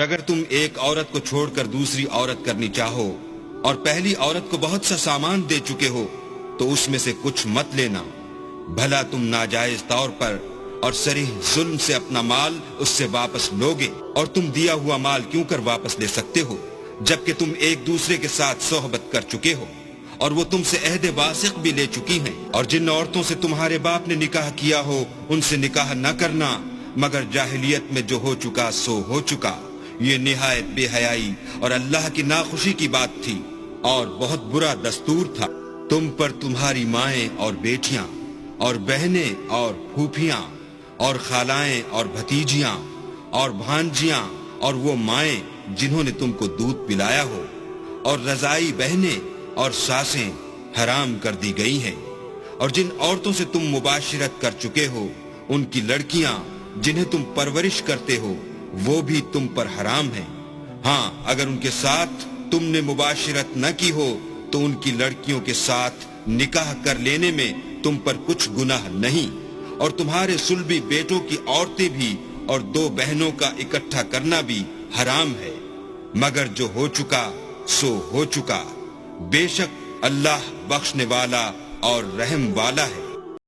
اگر تم ایک عورت کو چھوڑ کر دوسری عورت کرنی چاہو اور پہلی عورت کو بہت سا سامان دے چکے ہو تو اس میں سے کچھ مت لینا، بھلا تم ناجائز طور پر اور صریح ظلم سے اپنا مال اس سے واپس لوگے؟ اور تم دیا ہوا مال کیوں کر واپس لے سکتے ہو جبکہ تم ایک دوسرے کے ساتھ صحبت کر چکے ہو اور وہ تم سے عہد واثق بھی لے چکی ہیں؟ اور جن عورتوں سے تمہارے باپ نے نکاح کیا ہو ان سے نکاح نہ کرنا مگر جاہلیت میں جو ہو چکا سو ہو چکا، یہ نہایت بے حیائی اور اللہ کی ناخوشی کی بات تھی اور بہت برا دستور تھا۔ تم پر تمہاری مائیں اور بیٹیاں اور بہنیں اور پھوپھیاں اور خالائیں اور بھتیجیاں اور بھانجیاں اور وہ مائیں جنہوں نے تم کو دودھ پلایا ہو اور رضائی بہنیں اور ساسیں حرام کر دی گئی ہیں، اور جن عورتوں سے تم مباشرت کر چکے ہو ان کی لڑکیاں جنہیں تم پرورش کرتے ہو وہ بھی تم پر حرام ہیں۔ ہاں اگر ان کے ساتھ تم نے مباشرت نہ کی ہو تو ان کی لڑکیوں کے ساتھ نکاح کر لینے میں تم پر کچھ گناہ نہیں، اور تمہارے صلبی بیٹوں کی عورتیں بھی اور 2 بہنوں کا اکٹھا کرنا بھی حرام ہے، مگر جو ہو چکا سو ہو چکا، بے شک اللہ بخشنے والا اور رحم والا ہے۔